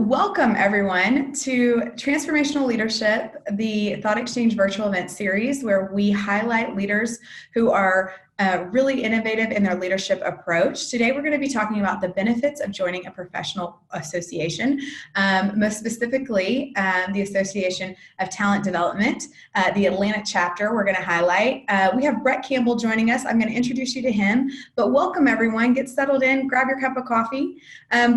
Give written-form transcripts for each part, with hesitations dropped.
Welcome everyone to Transformational Leadership, the Thoughtexchange virtual event series, where we highlight leaders who are really innovative in their leadership approach. Today, we're going to be talking about the benefits of joining a professional association, most specifically, the Association of Talent Development, the Atlanta chapter we're going to highlight. We have Brett Campbell joining us. I'm going to introduce you to him, but welcome everyone. Get settled in, grab your cup of coffee.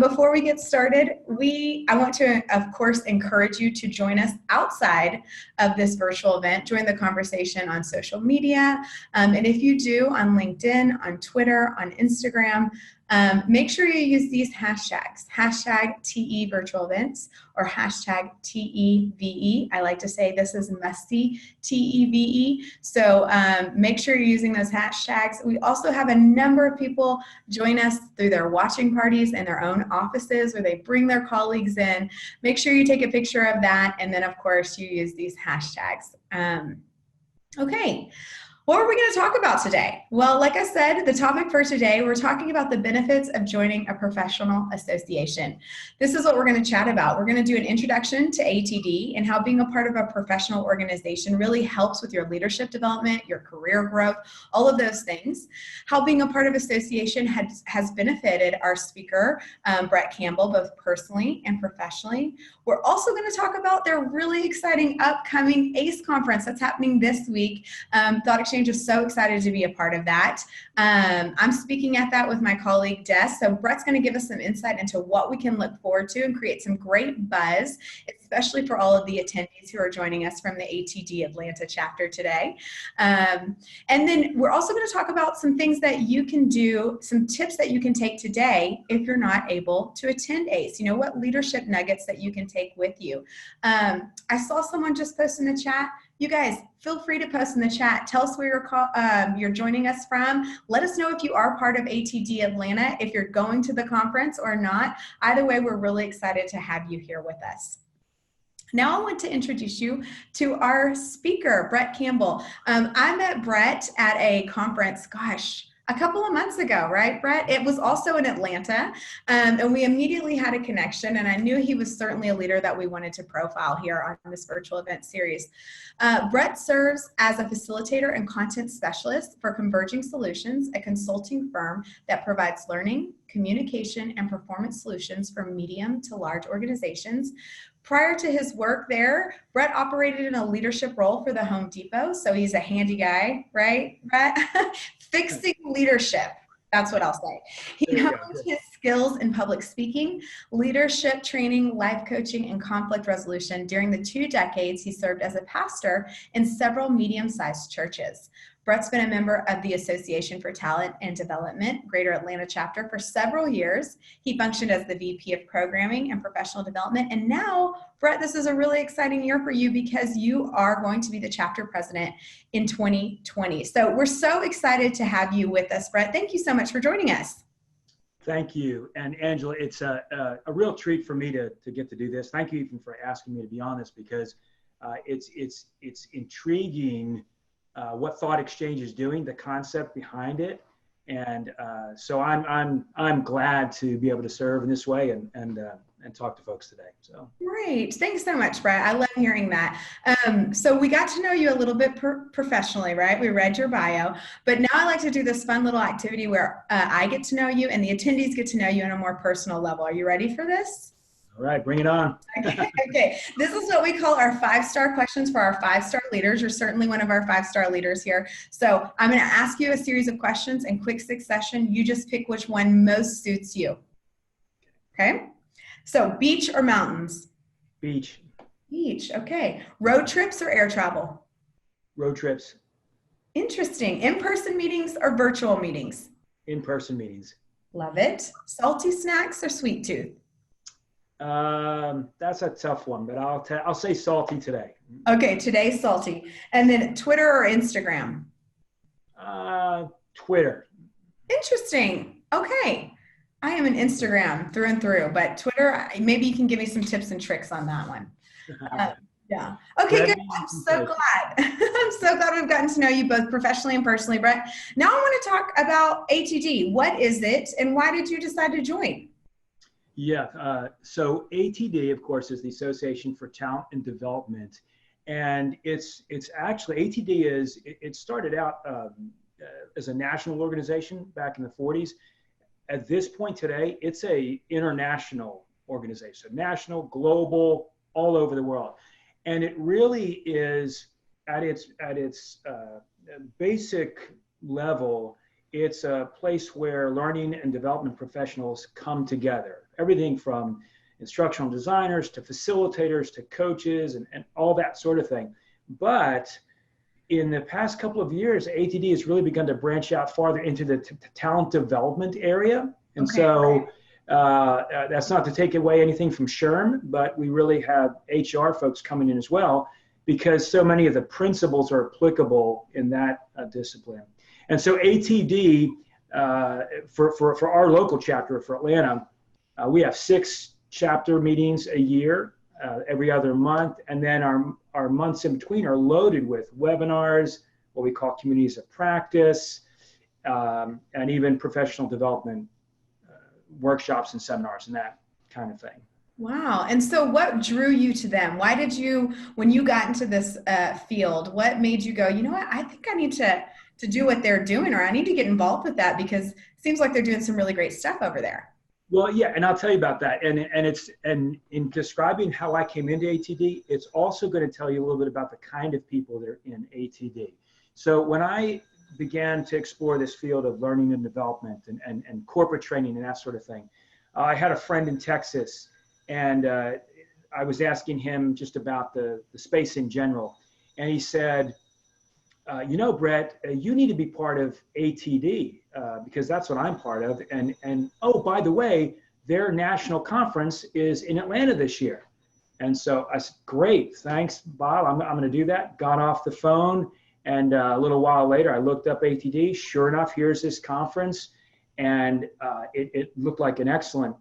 Before we get started, I want to, of course, encourage you to join us outside of this virtual event. Join the conversation on social media, and if you do, on LinkedIn, on Twitter, on Instagram. Make sure you use these hashtags, hashtag TE virtual events or hashtag TEVE. I like to say this is messy, TEVE. So make sure you're using those hashtags. We also have a number of people join us through their watching parties in their own offices where they bring their colleagues in. Make sure you take a picture of that. And then of course you use these hashtags. Okay. What are we going to talk about today? Well, like I said, the topic for today, we're talking about the benefits of joining a professional association. This is what we're going to chat about. We're going to do an introduction to ATD and how being a part of a professional organization really helps with your leadership development, your career growth, all of those things. How being a part of association has benefited our speaker, Brett Campbell, both personally and professionally. We're also going to talk about their really exciting upcoming ACE conference that's happening this week. Thoughtexchange is so excited to be a part of that. I'm speaking at that with my colleague Des. So Brett's going to give us some insight into what we can look forward to and create some great buzz, especially for all of the attendees who are joining us from the ATD Atlanta chapter today. And then we're also going to talk about some things that you can do, some tips that you can take today if you're not able to attend ACE. You know, what leadership nuggets that you can take with you. I saw someone just post in the chat. You guys, feel free to post in the chat. Tell us where you're joining us from. Let us know if you are part of ATD Atlanta, if you're going to the conference or not. Either way, we're really excited to have you here with us. Now I want to introduce you to our speaker, Brett Campbell. I met Brett at a conference, a couple of months ago, right, Brett? It was also in Atlanta, and we immediately had a connection, and I knew he was certainly a leader that we wanted to profile here on this virtual event series. Brett serves as a facilitator and content specialist for Converging Solutions, a consulting firm that provides learning, communication, and performance solutions for medium to large organizations. Prior to his work there, Brett operated in a leadership role for the Home Depot, so he's a handy guy, right, Brett? Fixing leadership, that's what I'll say. He honed his skills in public speaking, leadership training, life coaching, and conflict resolution during the 2 decades he served as a pastor in several medium-sized churches. Brett's been a member of the Association for Talent and Development, Greater Atlanta chapter, for several years. He functioned as the VP of Programming and Professional Development. And now, Brett, this is a really exciting year for you because you are going to be the chapter president in 2020. So we're so excited to have you with us, Brett. Thank you so much for joining us. Thank you. And Angela, it's a real treat for me to get to do this. Thank you even for asking me to be on this because it's intriguing what Thoughtexchange is doing, the concept behind it, and so I'm glad to be able to serve in this way and talk to folks today. So great, thanks so much, Brett. I love hearing that. So we got to know you a little bit professionally, right? We read your bio, but now I like to do this fun little activity where I get to know you and the attendees get to know you on a more personal level. Are you ready for this? All right, bring it on. Okay, this is what we call our 5-star questions for our 5-star leaders. You're certainly one of our 5-star leaders here. So I'm going to ask you a series of questions in quick succession. You just pick which one most suits you. Okay, so beach or mountains? Beach. Beach, okay. Road trips or air travel? Road trips. Interesting. In-person meetings or virtual meetings? In-person meetings. Love it. Salty snacks or sweet tooth? That's a tough one, but I'll say salty today. Okay, today's salty. And then Twitter or Instagram? Twitter. Interesting. Okay. I am an Instagram through and through, but Twitter, maybe you can give me some tips and tricks on that one. Yeah. Okay, good. I'm so glad. I'm so glad we've gotten to know you both professionally and personally, Brett. Now I want to talk about ATD. What is it and why did you decide to join? Yeah. So ATD, of course, is the Association for Talent and Development, and it's actually ATD it started out as a national organization back in the 40s. At this point today, it's a international organization, national, global, all over the world, and it really is at its basic level. It's a place where learning and development professionals come together. Everything from instructional designers to facilitators to coaches and all that sort of thing. But in the past couple of years, ATD has really begun to branch out farther into the talent development area. And so that's not to take away anything from SHRM, but we really have HR folks coming in as well, because so many of the principles are applicable in that discipline. And so ATD, for our local chapter for Atlanta, we have 6 chapter meetings a year, every other month. And then our months in between are loaded with webinars, what we call communities of practice, and even professional development workshops and seminars and that kind of thing. Wow. And so what drew you to them? Why did you, when you got into this field, what made you go, you know what, I think I need to do what they're doing, or I need to get involved with that, because it seems like they're doing some really great stuff over there. Well, yeah, and I'll tell you about that. And in describing how I came into ATD, it's also going to tell you a little bit about the kind of people that are in ATD. So when I began to explore this field of learning and development and corporate training and that sort of thing, I had a friend in Texas, and I was asking him just about the space in general. And he said, you know, Brett, you need to be part of ATD because that's what I'm part of. And oh, by the way, their national conference is in Atlanta this year. And so I said, great, thanks, Bob. I'm going to do that. Got off the phone, and a little while later, I looked up ATD. Sure enough, here's this conference, and it looked like an excellent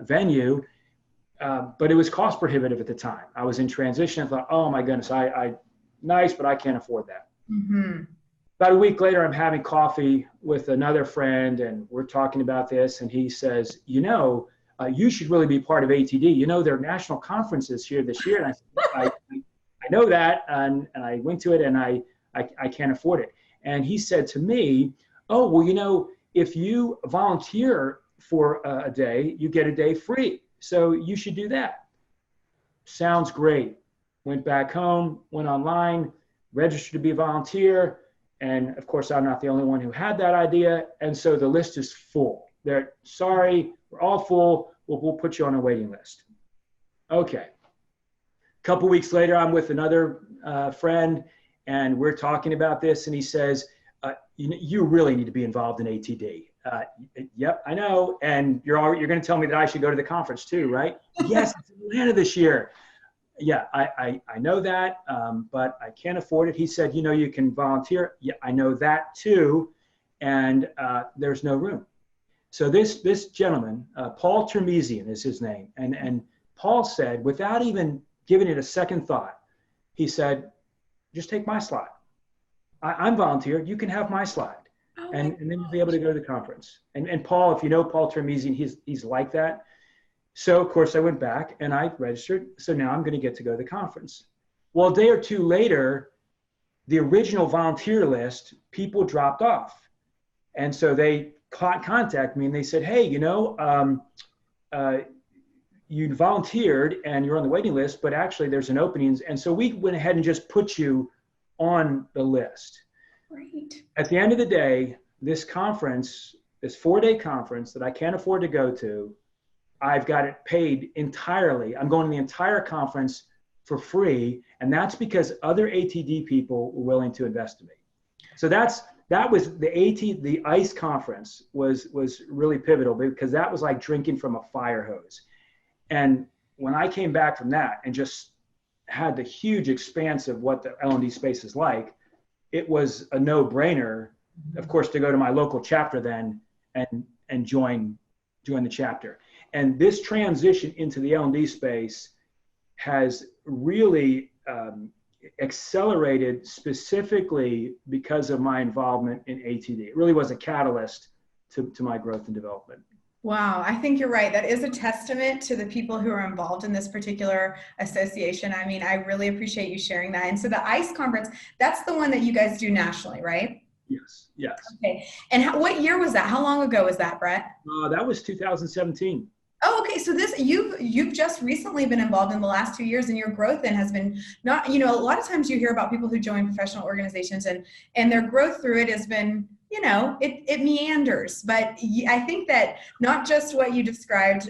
venue. But it was cost prohibitive at the time. I was in transition. I thought, oh my goodness, I nice, but I can't afford that. Mm-hmm. About a week later, I'm having coffee with another friend, and we're talking about this. And he says, you know, you should really be part of ATD. You know, there are national conferences here this year. And I said, I know that. And I went to it, and I can't afford it. And he said to me, oh, well, you know, if you volunteer for a day, you get a day free. So you should do that. Sounds great. Went back home, went online, registered to be a volunteer. And of course, I'm not the only one who had that idea. And so the list is full. They're sorry, we're all full. We'll put you on a waiting list. Okay. A couple weeks later, I'm with another friend, and we're talking about this. And he says, you really need to be involved in ATD. Yep, I know. And you're going to tell me that I should go to the conference too, right? Yes, it's in Atlanta this year. Yeah, I know that, but I can't afford it. He said, you know, you can volunteer. Yeah, I know that too. And there's no room. So this gentleman, Paul Termezian is his name. And Paul said, without even giving it a second thought, he said, just take my slide. I'm volunteered. You can have my slide. Oh, and then you'll be able to go to the conference. And Paul, if you know Paul Termezian, he's like that. So of course I went back and I registered. So now I'm going to get to go to the conference. Well, a day or two later, the original volunteer list, people dropped off. And so they contacted me and they said, hey, you know, you volunteered and you're on the waiting list, but actually there's an opening. And so we went ahead and just put you on the list. Right. At the end of the day, this conference, this 4-day conference that I can't afford to go to, I've got it paid entirely. I'm going to the entire conference for free. And that's because other ATD people were willing to invest in me. So that was the ACE conference was really pivotal, because that was like drinking from a fire hose. And when I came back from that and just had the huge expanse of what the L&D space is like, it was a no-brainer, of course, to go to my local chapter then and join the chapter. And this transition into the L&D space has really accelerated specifically because of my involvement in ATD. It really was a catalyst to my growth and development. Wow, I think you're right. That is a testament to the people who are involved in this particular association. I mean, I really appreciate you sharing that. And so the ICE conference, that's the one that you guys do nationally, right? Yes, yes. Okay. And what year was that? How long ago was that, Brett? That was 2017. Oh, okay. So this you've just recently been involved in the last 2 years, and your growth then has been not, a lot of times you hear about people who join professional organizations and their growth through it has been, it meanders. But I think that not just what you described,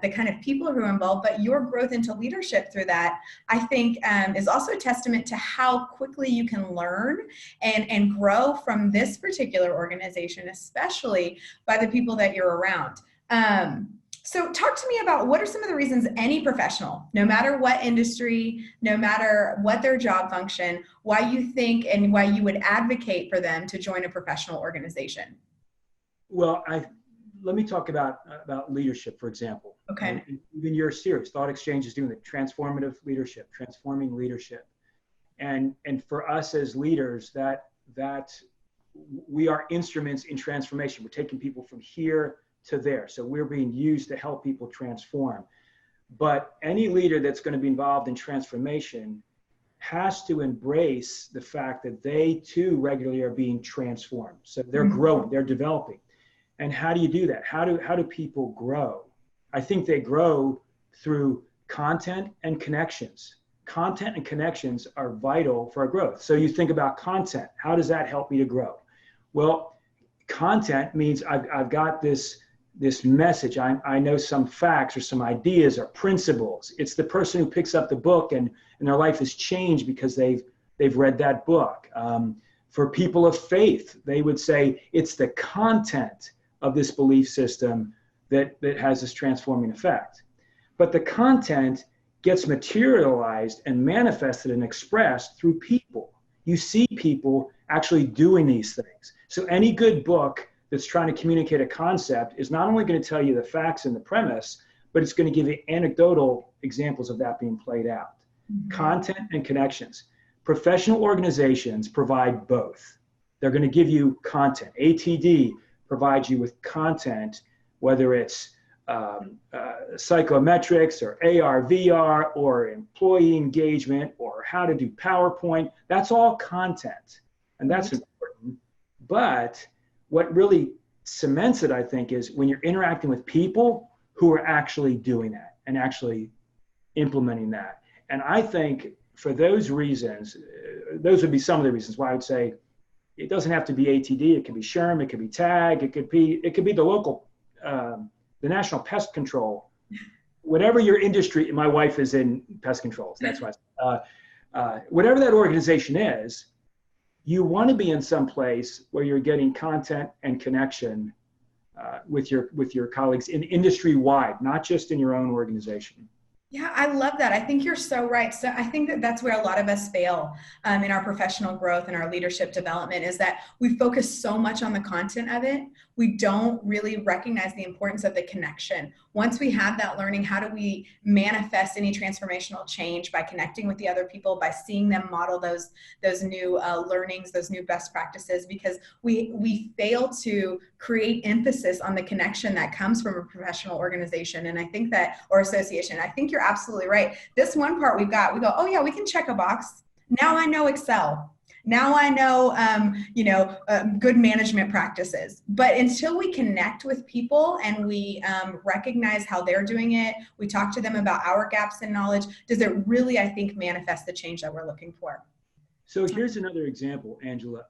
the kind of people who are involved, but your growth into leadership through that, I think is also a testament to how quickly you can learn and grow from this particular organization, especially by the people that you're around. So talk to me about what are some of the reasons any professional, no matter what industry, no matter what their job function, why you think and why you would advocate for them to join a professional organization? Well, let me talk about leadership, for example. Okay. Even your series, Thoughtexchange, is doing the transformative leadership, transforming leadership. And for us as leaders, that we are instruments in transformation. We're taking people from here to there. So we're being used to help people transform. But any leader that's going to be involved in transformation has to embrace the fact that they too regularly are being transformed. So they're growing, they're developing. And how do you do that? How do people grow? I think they grow through content and connections. Content and connections are vital for our growth. So you think about content. How does that help me to grow? Well, content means I've got this message. I know some facts or some ideas or principles. It's the person who picks up the book and their life has changed because they've read that book. For people of faith, they would say it's the content of this belief system that has this transforming effect. But the content gets materialized and manifested and expressed through people. You see people actually doing these things. So any good book that's trying to communicate a concept is not only going to tell you the facts and the premise, but it's going to give you anecdotal examples of that being played out. Content and connections. Professional organizations provide both. They're going to give you content. ATD provides you with content, whether it's psychometrics or AR, VR, or employee engagement, or how to do PowerPoint. That's all content, and that's important. But what really cements it, I think, is when you're interacting with people who are actually doing that and actually implementing that. And I think for those reasons, those would be some of the reasons why I would say it doesn't have to be ATD. It could be SHRM. It could be TAG. It could be the local, the National Pest Control, whatever your industry. My wife is in pest controls. That's why. Whatever that organization is, you want to be in some place where you're getting content and connection with your colleagues in industry wide, not just in your own organization. Yeah, I love that. I think you're so right. So I think that that's where a lot of us fail in our professional growth and our leadership development is that we focus so much on the content of it. We don't really recognize the importance of the connection. Once we have that learning, how do we manifest any transformational change by connecting with the other people, by seeing them model those new learnings, those new best practices, because we fail to create emphasis on the connection that comes from a professional organization. And I think that, or association, I think you're absolutely right. This one part we go, oh yeah, we can check a box. Now I know Excel. Now I know, good management practices. But until we connect with people and we recognize how they're doing it, we talk to them about our gaps in knowledge, does it really, I think, manifest the change that we're looking for? So here's another example, Angela.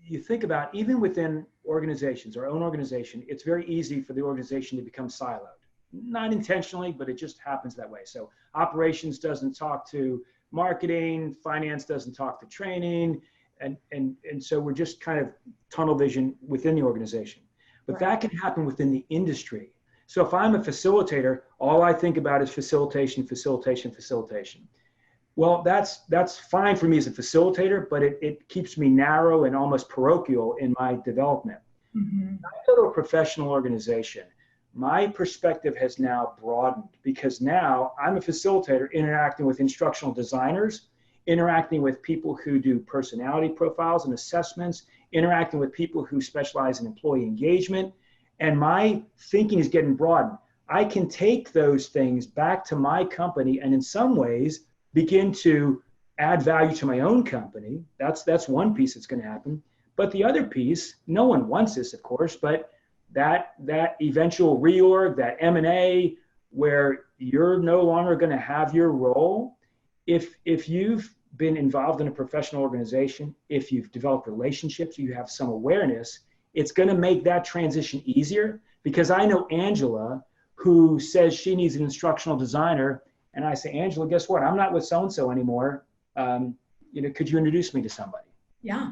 You think about even within organizations, our own organization, it's very easy for the organization to become siloed. Not intentionally, but it just happens that way. So operations doesn't talk to marketing, finance doesn't talk to training, and so we're just kind of tunnel vision within the organization. But that can happen within the industry. So if I'm a facilitator, all I think about is facilitation, facilitation, facilitation. Well, that's fine for me as a facilitator, but it keeps me narrow and almost parochial in my development. When I go to a professional organization, my perspective has now broadened because now I'm a facilitator interacting with instructional designers, interacting with people who do personality profiles and assessments, interacting with people who specialize in employee engagement. and my thinking is getting broadened. I can take those things back to my company and in some ways begin to add value to my own company. That's one piece that's going to happen. But the other piece, no one wants this, of course, but that eventual reorg, that M&A, where you're no longer going to have your role, if you've been involved in a professional organization, if you've developed relationships, you have some awareness, it's going to make that transition easier. Because I know Angela, who says she needs an instructional designer, and I say, Angela, guess what? I'm not with so-and-so anymore. Could you introduce me to somebody? Yeah.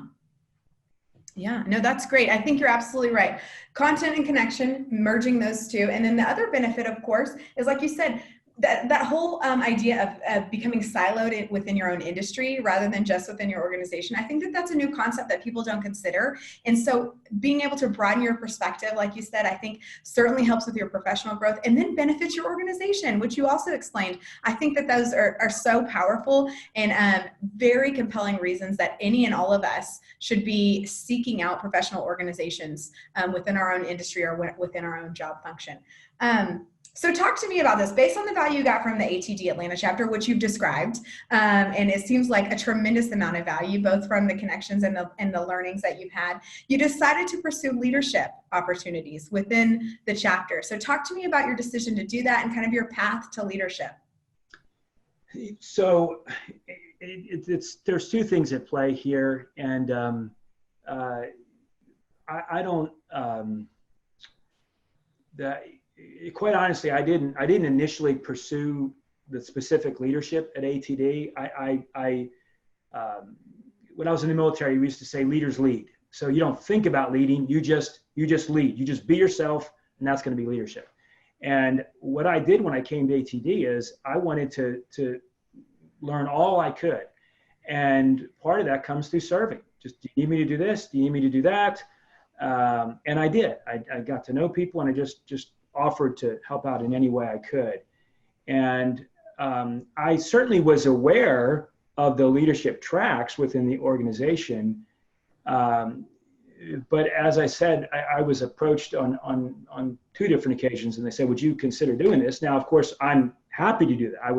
Yeah, no, that's great. I think you're absolutely right. Content and connection, merging those two. And then the other benefit, of course, is like you said, that whole idea of becoming siloed within your own industry rather than just within your organization. I think that that's a new concept that people don't consider. And so being able to broaden your perspective, like you said, I think certainly helps with your professional growth and then benefits your organization, which you also explained. I think that those are so powerful and very compelling reasons that any and all of us should be seeking out professional organizations within our own industry or within our own job function. So talk to me about this. Based on the value you got from the ATD Atlanta chapter, which you've described, and it seems like a tremendous amount of value, both from the connections and the learnings that you've had, you decided to pursue leadership opportunities within the chapter. So talk to me about your decision to do that and kind of your path to leadership. So there's two things at play here, and quite honestly, I didn't initially pursue the specific leadership at ATD. When I was in the military, we used to say leaders lead. So you don't think about leading, you just lead. You just be yourself, and that's going to be leadership. And what I did when I came to ATD is I wanted to learn all I could. And part of that comes through serving. Just, do you need me to do this? Do you need me to do that? And I did. I got to know people, and I just offered to help out in any way I could. And I certainly was aware of the leadership tracks within the organization. But as I said, I was approached on two different occasions, and they said, would you consider doing this? Now, of course, I'm happy to do that. I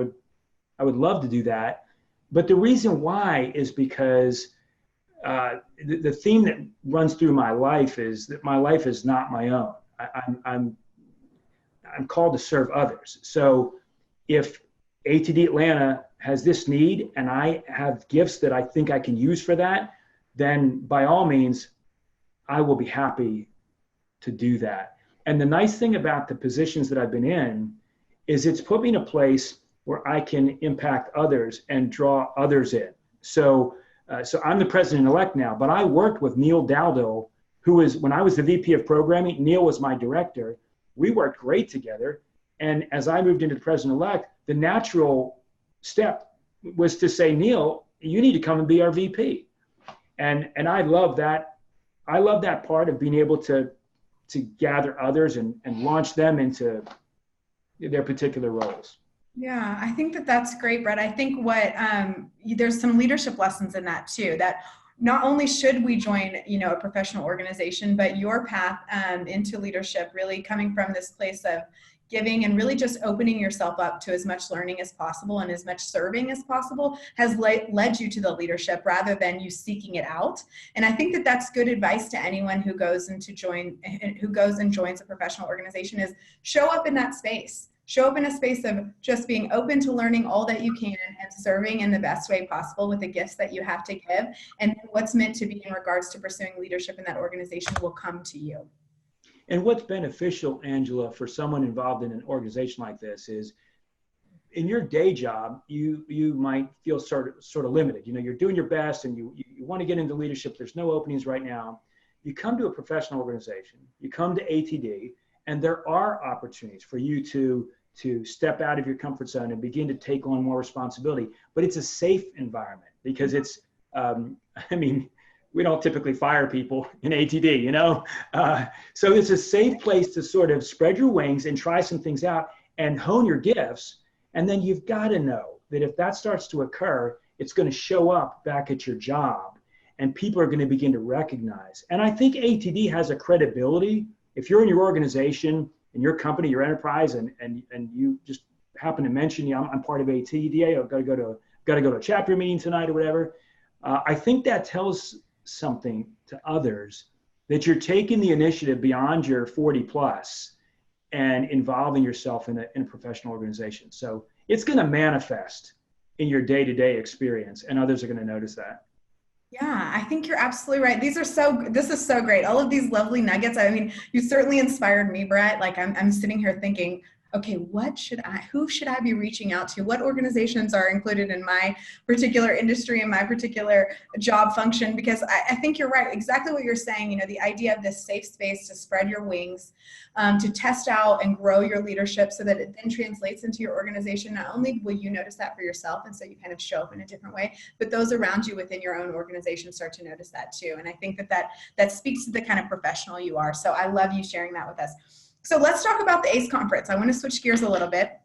would love to do that. But the reason why is because the theme that runs through my life is that my life is not my own. I'm called to serve others. So if ATD Atlanta has this need and I have gifts that I think I can use for that, then by all means, I will be happy to do that. And the nice thing about the positions that I've been in is it's put me in a place where I can impact others and draw others in. So I'm the president-elect now, but I worked with Neil Dowdell, who was, when I was the VP of programming, Neil was my director. We worked great together. And as I moved into the president-elect, the natural step was to say, Neil, you need to come and be our VP. And I love that. I love that part of being able to gather others and launch them into their particular roles. Yeah, I think that that's great, Brett. I think there's some leadership lessons in that too, that not only should we join, a professional organization, but your path into leadership, really coming from this place of giving and really just opening yourself up to as much learning as possible and as much serving as possible has led you to the leadership rather than you seeking it out. And I think that that's good advice to anyone who goes and joins a professional organization is show up in that space. Show up in a space of just being open to learning all that you can and serving in the best way possible with the gifts that you have to give. And what's meant to be in regards to pursuing leadership in that organization will come to you. And what's beneficial, Angela, for someone involved in an organization like this is in your day job, you might feel sort of limited. You're doing your best and you want to get into leadership. There's no openings right now. You come to a professional organization, you come to ATD, and there are opportunities for you to step out of your comfort zone and begin to take on more responsibility. But it's a safe environment because it's, we don't typically fire people in ATD, so it's a safe place to sort of spread your wings and try some things out and hone your gifts. And then you've got to know that if that starts to occur, it's going to show up back at your job and people are going to begin to recognize. And I think ATD has a credibility if you're in your organization, in your company, your enterprise, and you just happen to mention, yeah, I'm part of ATD, I've got to go to a chapter meeting tonight or whatever. I think that tells something to others that you're taking the initiative beyond your 40 plus and involving yourself in a professional organization. So it's going to manifest in your day-to-day experience, and others are going to notice that. Yeah, I think you're absolutely right. This is so great. All of these lovely nuggets. I mean, you certainly inspired me, Brett. Like I'm sitting here thinking, okay, who should I be reaching out to? What organizations are included in my particular industry and my particular job function? Because I think you're right. Exactly what you're saying, the idea of this safe space to spread your wings, to test out and grow your leadership so that it then translates into your organization. Not only will you notice that for yourself, and so you kind of show up in a different way, but those around you within your own organization start to notice that too. And I think that speaks to the kind of professional you are. So I love you sharing that with us. So let's talk about the ACE conference. I want to switch gears a little bit.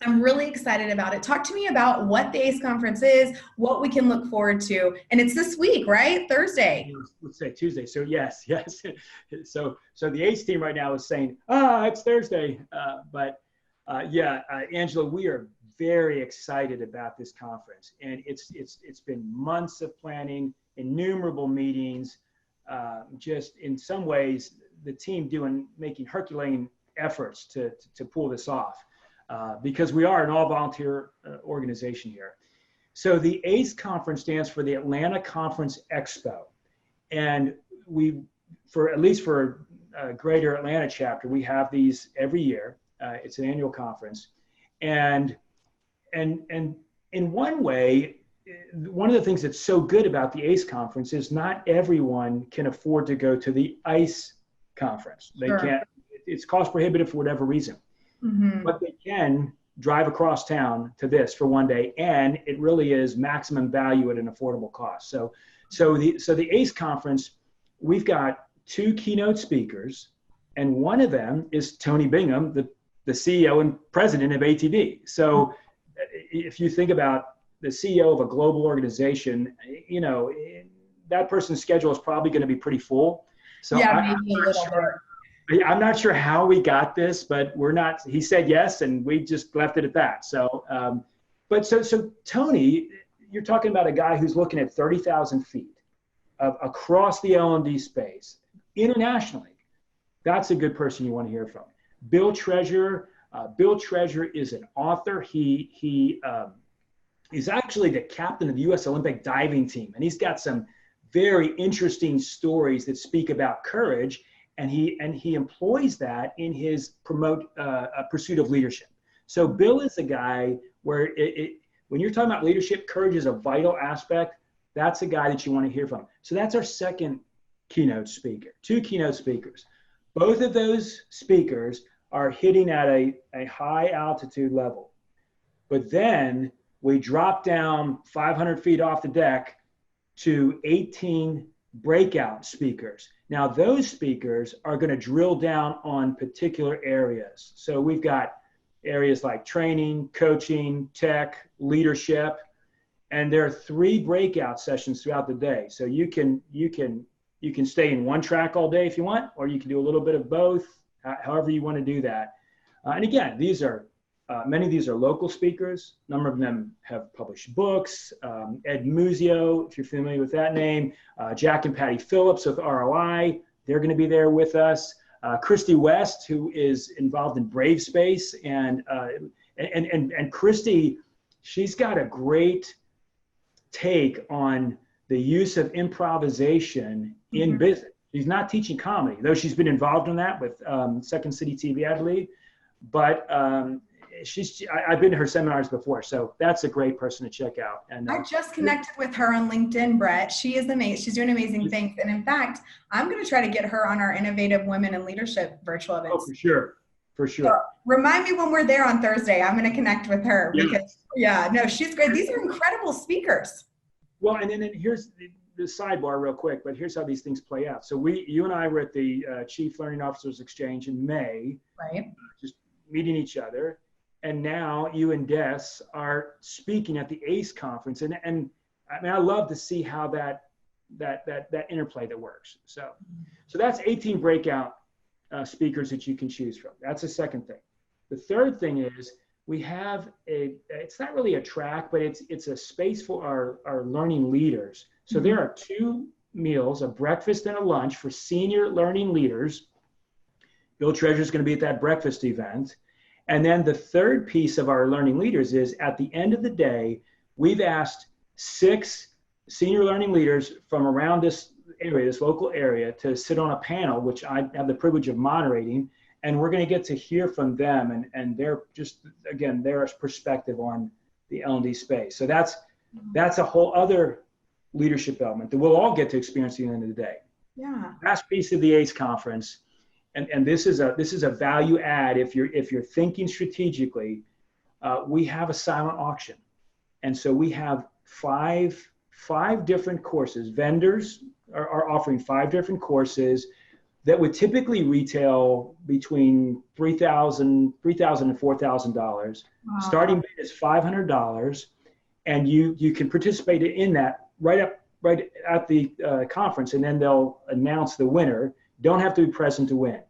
I'm really excited about it. Talk to me about what the ACE conference is, what we can look forward to. And it's this week, right? Thursday. Let's say Tuesday. So yes. So the ACE team right now is saying, it's Thursday. Angela, we are very excited about this conference. And it's been months of planning, innumerable meetings, just in some ways, the team making Herculean efforts to pull this off, because we are an all-volunteer organization here. So the ACE conference stands for the Atlanta Conference Expo, and at least for Greater Atlanta chapter, we have these every year. It's an annual conference, and in one way, one of the things that's so good about the ACE conference is not everyone can afford to go to the ICE conference. They can't, it's cost prohibitive for whatever reason. Mm-hmm. But they can drive across town to this for one day, and it really is maximum value at an affordable cost. So the ACE conference, we've got 2 keynote speakers, and one of them is Tony Bingham, the CEO and president of ATD. So if you think about the CEO of a global organization, that person's schedule is probably going to be pretty full. So yeah, I'm not sure how we got this, but he said yes, and we just left it at that. So, so Tony, you're talking about a guy who's looking at 30,000 feet across the L&D space internationally. That's a good person you want to hear from. Bill Treasure. Bill Treasure is an author. He's actually the captain of the U.S. Olympic diving team, and he's got some very interesting stories that speak about courage, and he employs that in his pursuit of leadership. So Bill is a guy where when you're talking about leadership, courage is a vital aspect. That's a guy that you want to hear from. So that's our second keynote speaker, 2 keynote speakers. Both of those speakers are hitting at a high altitude level, but then we drop down 500 feet off the deck to 18 breakout speakers. Now, those speakers are going to drill down on particular areas. So we've got areas like training, coaching, tech, leadership, and there are 3 breakout sessions throughout the day. So you can stay in one track all day if you want, or you can do a little bit of both, however you want to do that. And again, many of these are local speakers. A number of them have published books. Ed Muzio, if you're familiar with that name, Jack and Patty Phillips with ROI, they're going to be there with us. Christy West, who is involved in Brave Space, and Christy, she's got a great take on the use of improvisation in business. She's not teaching comedy, though she's been involved in that with Second City TV, I believe. But I've been to her seminars before, so that's a great person to check out. And I just connected with her on LinkedIn, Brett. She is amazing. She's doing amazing things. And in fact, I'm going to try to get her on our Innovative Women in Leadership virtual events. Oh, for sure. So remind me when we're there on Thursday. I'm going to connect with her because, she's great. These are incredible speakers. Well, and then here's the sidebar real quick, but here's how these things play out. So you and I were at the Chief Learning Officers Exchange in May, right? Just meeting each other. And now you and Des are speaking at the ACE conference. And I mean, I love to see how that interplay that works. So that's 18 breakout speakers that you can choose from. That's the second thing. The third thing is we have it's not really a track, but it's a space for our learning leaders. So there are 2 meals, a breakfast and a lunch for senior learning leaders. Bill Treasure is going to be at that breakfast event. And then the third piece of our learning leaders is at the end of the day, we've asked 6 senior learning leaders from around this area, this local area, to sit on a panel, which I have the privilege of moderating. And we're going to get to hear from them and their their perspective on the L&D space. So that's a whole other leadership element that we'll all get to experience at the end of the day. Yeah. Last piece of the ACE conference, and this is a value add if you're thinking strategically. We have a silent auction, and so we have five different courses. Vendors are offering 5 different courses that would typically retail between $3,000 and $4,000. Wow. Starting bid is $500, and you can participate in that right at the conference, and then they'll announce the winner. Don't have to be present to win.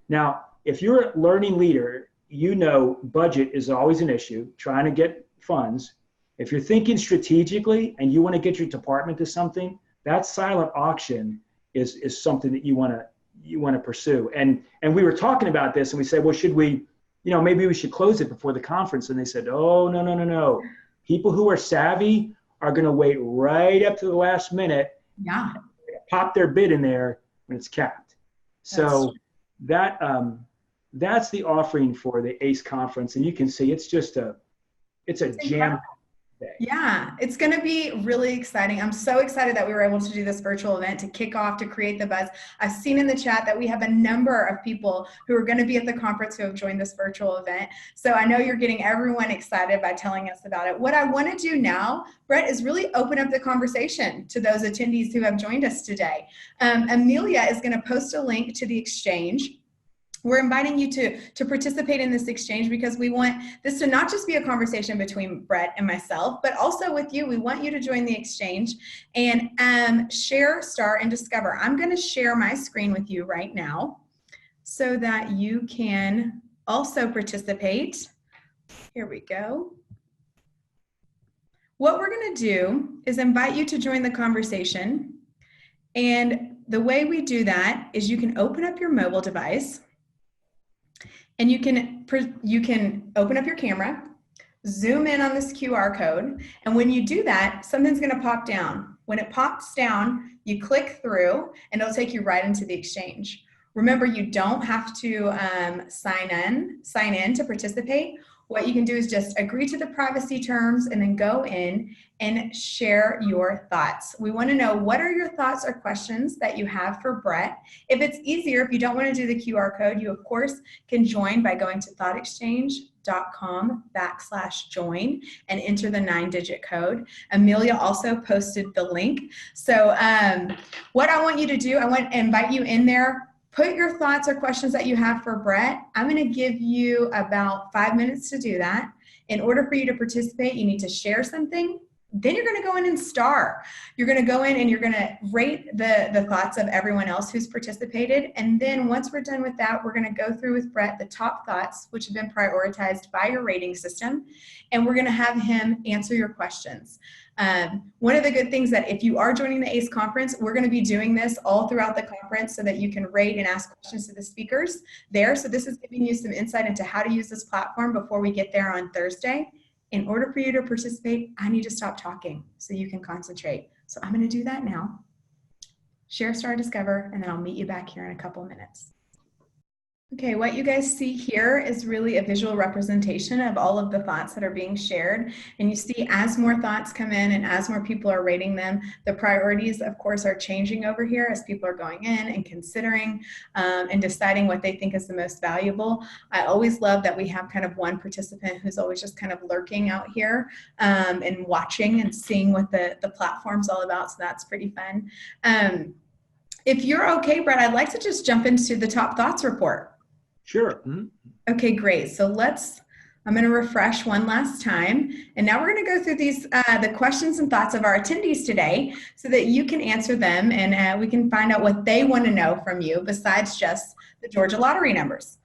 Now, if you're a learning leader, budget is always an issue, trying to get funds. If you're thinking strategically and you want to get your department to something, that silent auction is something that you want to pursue. And we were talking about this, and we said, well, should we, maybe we should close it before the conference. And they said, oh, no. People who are savvy are going to wait right up to the last minute. Yeah. Pop their bid in there when it's capped. So that's the offering for the ACE conference. And you can see it's a jam. Yeah, it's going to be really exciting. I'm so excited that we were able to do this virtual event to kick off, to create the buzz. I've seen in the chat that we have a number of people who are going to be at the conference who have joined this virtual event. So I know you're getting everyone excited by telling us about it. What I want to do now, Brett, is really open up the conversation to those attendees who have joined us today. Amelia is going to post a link to the exchange. We're inviting you to participate in this exchange because we want this to not just be a conversation between Brett and myself, but also with you. We want you to join the exchange and share, star, and discover. I'm going to share my screen with you right now so that you can also participate. Here we go. What we're going to do is invite you to join the conversation. And the way we do that is you can open up your mobile device. And you can open up your camera, zoom in on this QR code, and when you do that, something's going to pop down. When it pops down, you click through, and it'll take you right into the exchange. Remember, you don't have to sign in to participate. What you can do is just agree to the privacy terms and then go in and share your thoughts. We want to know, what are your thoughts or questions that you have for Brett? If it's easier, if you don't want to do the QR code, you of course can join by going to thoughtexchange.com/join and enter the 9-digit code. Amelia also posted the link. So what I want you to do, I want to invite you in there. Put your thoughts or questions that you have for Brett. I'm going to give you about 5 minutes to do that. In order for you to participate, you need to share something. Then you're going to go in and star. You're going to go in and you're going to rate the thoughts of everyone else who's participated. And then once we're done with that, we're going to go through with Brett the top thoughts, which have been prioritized by your rating system. And we're going to have him answer your questions. One of the good things that if you are joining the ACE conference, we're going to be doing this all throughout the conference so that you can rate and ask questions to the speakers there. So this is giving you some insight into how to use this platform before we get there on Thursday. In order for you to participate, I need to stop talking so you can concentrate. So I'm going to do that now. Share, star, discover, and then I'll meet you back here in a couple of minutes. Okay, what you guys see here is really a visual representation of all of the thoughts that are being shared. And you see as more thoughts come in and as more people are rating them, the priorities, of course, are changing over here as people are going in and considering and deciding what they think is the most valuable. I always love that we have kind of one participant who's always just kind of lurking out here and watching and seeing what the platform's all about. So that's pretty fun. If you're okay, Brett, I'd like to just jump into the top thoughts report. Sure. Mm-hmm. Okay, great. So let I'm going to refresh one last time. And now we're going to go through these, the questions and thoughts of our attendees today so that you can answer them and we can find out what they want to know from you besides just the Georgia lottery numbers.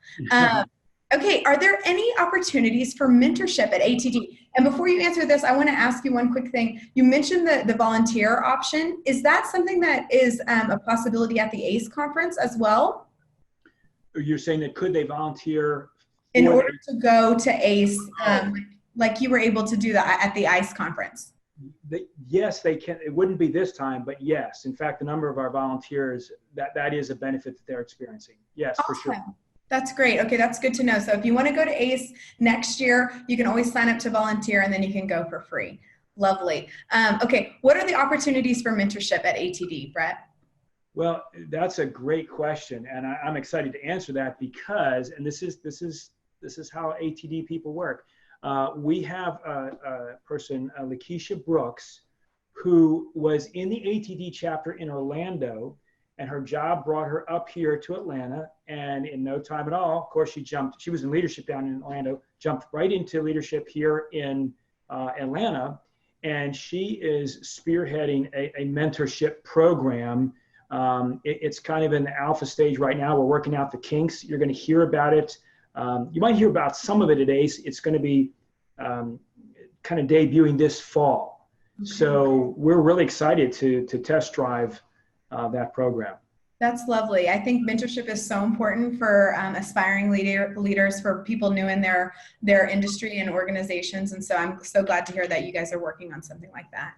Okay, are there any opportunities for mentorship at ATD? And before you answer this, I want to ask you one quick thing. You mentioned the volunteer option. Is that something that is a possibility at the ACE conference as well? You're saying that could they volunteer in order to go to ACE, like you were able to do that at the ICE conference? Yes, they can. It wouldn't be this time, but yes. In fact, the number of our volunteers, that is a benefit that they're experiencing. Yes, awesome. For sure. That's great. Okay, that's good to know. So if you want to go to ACE next year, you can always sign up to volunteer and then you can go for free. Lovely. Okay, what are the opportunities for mentorship at ATD, Brett? Well, that's a great question, and I'm excited to answer that because, and this is how ATD people work. We have a person, Lakeisha Brooks, who was in the ATD chapter in Orlando, and her job brought her up here to Atlanta. And in no time at all, of course, she was in leadership down in Orlando, jumped right into leadership here in Atlanta, and she is spearheading a mentorship program. It's kind of in the alpha stage right now. We're working out the kinks. You're going to hear about it. You might hear about some of it at ACE. It's going to be kind of debuting this fall. Okay. So we're really excited to test drive that program. That's lovely. I think mentorship is so important for aspiring leaders, for people new in their industry and organizations. And so I'm so glad to hear that you guys are working on something like that.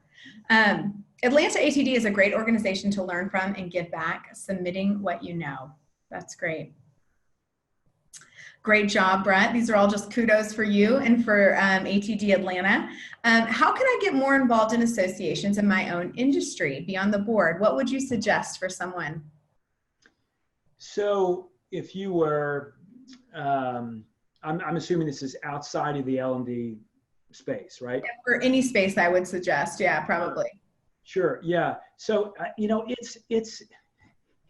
Atlanta ATD is a great organization to learn from and give back, submitting what you know. That's great. Great job, Brett. These are all just kudos for you and for ATD Atlanta. How can I get more involved in associations in my own industry beyond the board? What would you suggest for someone? So if you were, I'm assuming this is outside of the L&D space, right? Yeah, for any space I would suggest, yeah, probably. Sure, yeah. So,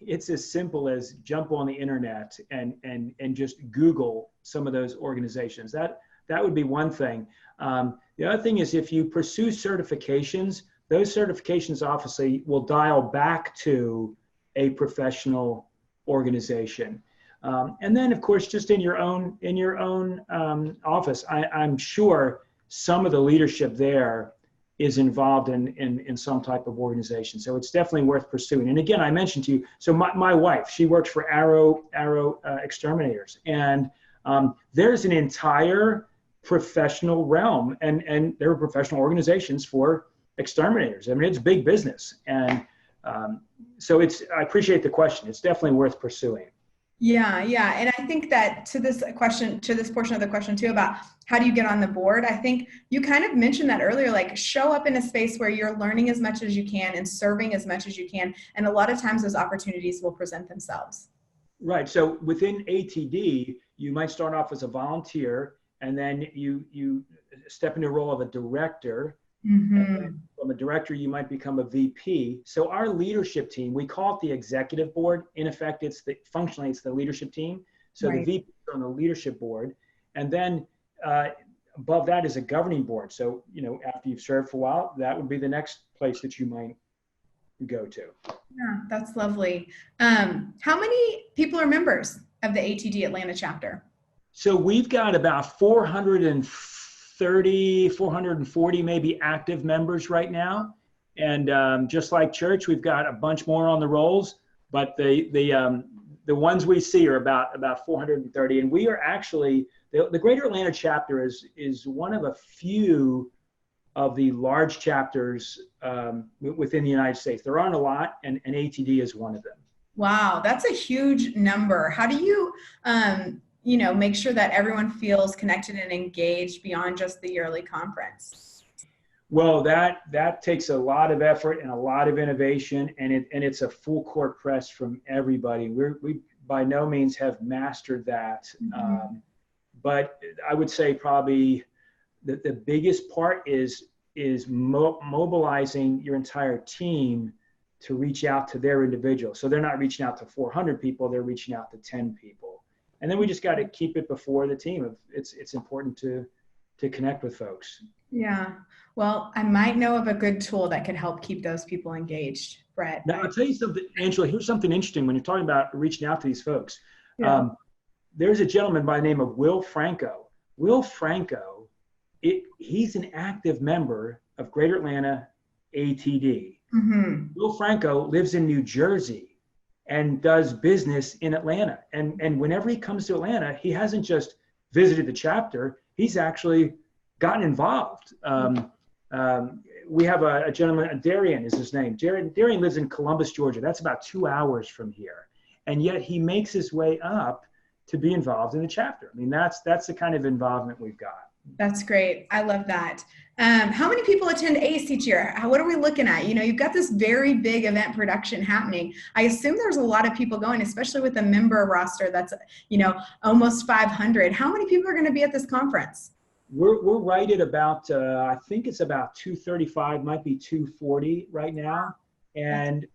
it's as simple as jump on the internet and just Google some of those organizations. That would be one thing. The other thing is if you pursue certifications, those certifications obviously will dial back to a professional organization. And then of course, just in your own office, I'm sure some of the leadership there is involved in some type of organization. So it's definitely worth pursuing. And again, I mentioned to you, so my wife, she works for Arrow Exterminators, and there's an entire professional realm, and there are professional organizations for exterminators. I mean, it's big business. And so I appreciate the question. It's definitely worth pursuing. Yeah. And I think that to this portion of the question too, about how do you get on the board? I think you kind of mentioned that earlier, like show up in a space where you're learning as much as you can and serving as much as you can. And a lot of times those opportunities will present themselves. Right. So within ATD, you might start off as a volunteer, and then you step into the role of a director. Mm-hmm. And then from a director, you might become a VP. So our leadership team, we call it the executive board. In effect, functionally it's the leadership team. So right. The VP is on the leadership board, and then above that is a governing board. So after you've served for a while, that would be the next place that you might go to. Yeah, that's lovely. How many people are members of the ATD Atlanta chapter? So we've got about 440 maybe active members right now. And just like church, we've got a bunch more on the rolls, but the ones we see are about 430. And we are actually, the Greater Atlanta chapter is one of a few of the large chapters within the United States. There aren't a lot, and ATD is one of them. Wow, that's a huge number. How do you, make sure that everyone feels connected and engaged beyond just the yearly conference? Well, that takes a lot of effort and a lot of innovation, and it's a full court press from everybody. We by no means have mastered that, mm-hmm. But I would say probably the biggest part is mobilizing your entire team to reach out to their individual. So they're not reaching out to 400 people; they're reaching out to 10 people. And then we just got to keep it before the team. It's important to connect with folks. Yeah. Well, I might know of a good tool that could help keep those people engaged, Brett. Now, I'll tell you something, Angela, here's something interesting when you're talking about reaching out to these folks. Yeah. There's a gentleman by the name of Will Franco. Will Franco, he's an active member of Greater Atlanta ATD. Mm-hmm. Will Franco lives in New Jersey and does business in Atlanta. And whenever he comes to Atlanta, he hasn't just visited the chapter, he's actually gotten involved. We have a gentleman, Darian is his name. Darian lives in Columbus, Georgia. That's about 2 hours from here. And yet he makes his way up to be involved in the chapter. I mean, that's the kind of involvement we've got. That's great. I love that. How many people attend ACE each year? What are we looking at? You know, you've got this very big event production happening. I assume there's a lot of people going, especially with a member roster that's, you know, almost 500. How many people are going to be at this conference? We're right at about, I think it's about 235, might be 240 right now. And,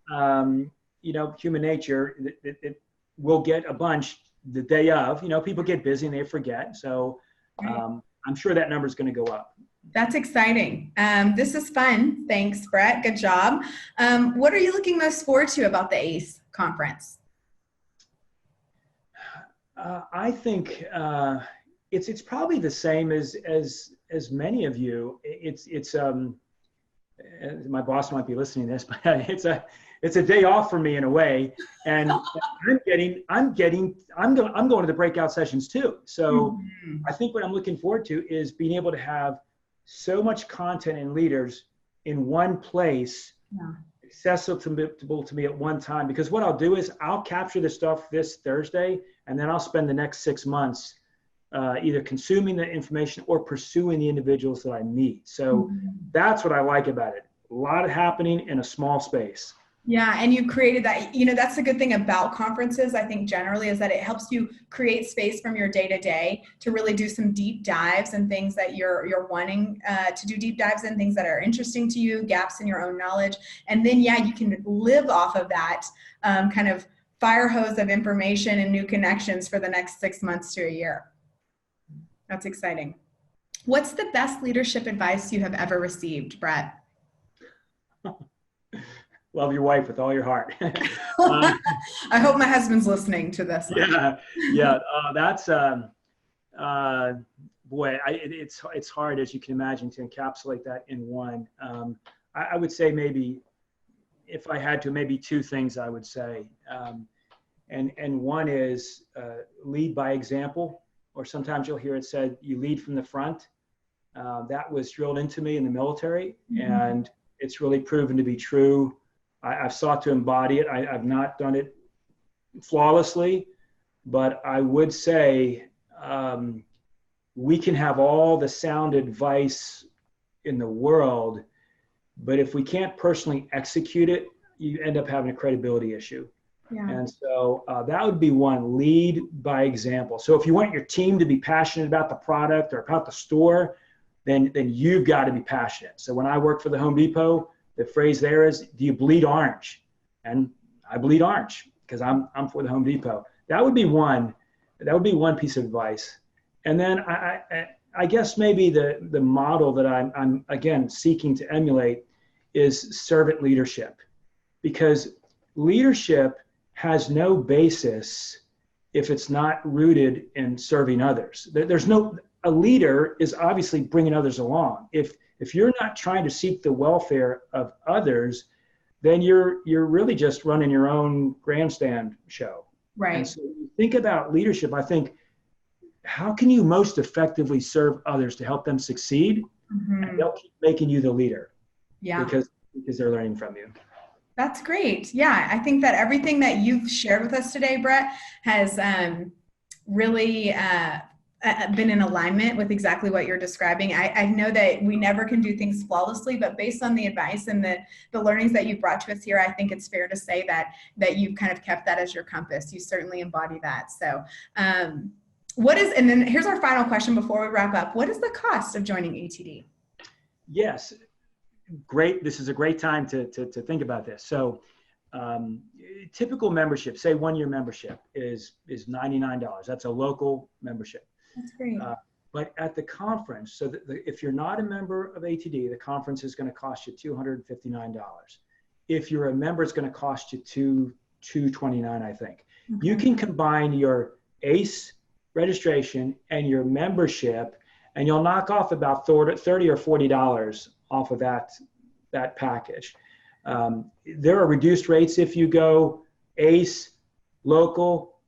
you know, human nature, it will get a bunch the day of. You know, people get busy and they forget. So I'm sure that number is going to go up. That's exciting. This is fun. Thanks, Brett. Good job. What are you looking most forward to about the ACE conference? I think it's probably the same as many of you. It's my boss might be listening to this, but it's a day off for me in a way, and I'm going to the breakout sessions too. So I think what I'm looking forward to is being able to have so much content and leaders in one place, accessible to me at one time. Because what I'll do is I'll capture the stuff this Thursday, and then I'll spend the next 6 months either consuming the information or pursuing the individuals that I meet. So that's what I like about it. A lot happening in a small space. Yeah, and you created that. You know, that's the good thing about conferences, I think, generally, is that it helps you create space from your day-to-day to really do some deep dives and things that you're wanting to do deep dives in, things that are interesting to you, gaps in your own knowledge. And then, yeah, you can live off of that kind of fire hose of information and new connections for the next 6 months to a year. That's exciting. What's the best leadership advice you have ever received, Brett? Love your wife with all your heart. I hope my husband's listening to this. Yeah. That's boy. It's hard, as you can imagine, to encapsulate that in one. I would say maybe, if I had to, maybe two things I would say, and one is lead by example, or sometimes you'll hear it said, you lead from the front. That was drilled into me in the military, and it's really proven to be true. I've sought to embody it. I've not done it flawlessly, but I would say we can have all the sound advice in the world, but if we can't personally execute it, you end up having a credibility issue. Yeah. And so that would be one, lead by example. So if you want your team to be passionate about the product or about the store, then you've got to be passionate. So when I worked for the Home Depot, the phrase there is, do you bleed orange? And I bleed orange because I'm for the Home Depot. That would be one piece of advice. And then I guess maybe the model that I'm again seeking to emulate is servant leadership, because leadership has no basis if it's not rooted in serving others. A leader is obviously bringing others along. If you're not trying to seek the welfare of others, then you're really just running your own grandstand show. Right. And so when you think about leadership, I think, how can you most effectively serve others to help them succeed? And they'll keep making you the leader. Yeah. Because they're learning from you. That's great. Yeah, I think that everything that you've shared with us today, Brett, has really been in alignment with exactly what you're describing. I know that we never can do things flawlessly, but based on the advice and the learnings that you've brought to us here, I think it's fair to say that you've kind of kept that as your compass. You certainly embody that. So and then here's our final question before we wrap up. What is the cost of joining ATD? Yes, great. This is a great time to think about this. So Typical membership, say 1-year membership is $99. That's a local membership. That's great. But at the conference, so that if you're not a member of ATD, the conference is going to cost you $259. If you're a member, it's going to cost you $229, I think. Okay. You can combine your ACE registration and your membership, and you'll knock off about $30 or $40 off of that package. There are reduced rates if you go ACE, local,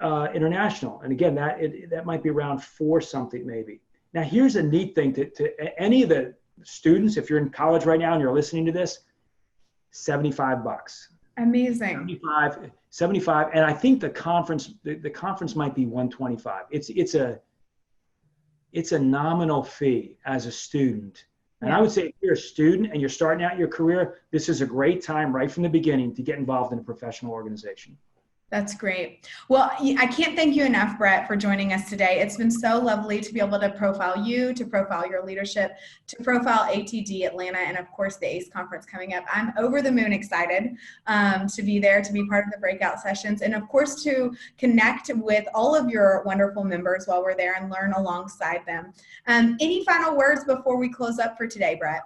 international. And again, that might be around $4 something maybe. Now, here's a neat thing to any of the students, if you're in college right now and you're listening to this, $75. Amazing. 75. And I think the conference might be $125. It's a nominal fee as a student. And I would say if you're a student and you're starting out your career, this is a great time right from the beginning to get involved in a professional organization. That's great. Well, I can't thank you enough, Brett, for joining us today. It's been so lovely to be able to profile you, to profile your leadership, to profile ATD Atlanta, and of course the ACE conference coming up. I'm over the moon excited to be there, to be part of the breakout sessions, and of course to connect with all of your wonderful members while we're there and learn alongside them. Any final words before we close up for today, Brett?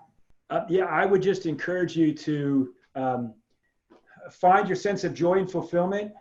Yeah, I would just encourage you to find your sense of joy and fulfillment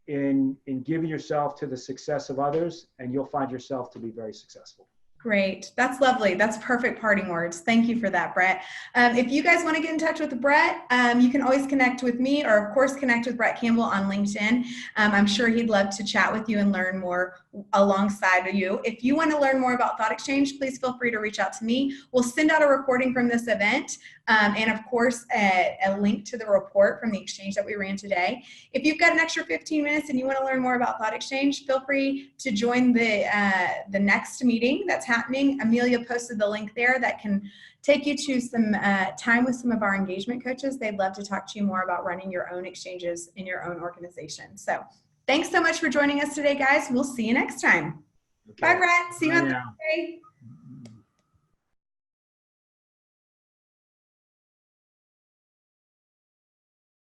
in giving yourself to the success of others, and you'll find yourself to be very successful. Great. That's lovely. That's perfect parting words. Thank you for that, Brett. If you guys want to get in touch with Brett, you can always connect with me, or of course connect with Brett Campbell on LinkedIn. I'm sure he'd love to chat with you and learn more alongside of you. If you want to learn more about Thoughtexchange, please feel free to reach out to me. We'll send out a recording from this event, and of course a link to the report from the exchange that we ran today. If you've got an extra 15 minutes and you want to learn more about Thoughtexchange, feel free to join the next meeting that's happening. Amelia posted the link there that can take you to some time with some of our engagement coaches. They'd love to talk to you more about running your own exchanges in your own organization. So thanks so much for joining us today, guys. We'll see you next time. Okay. Bye, Brett. See you on Thursday.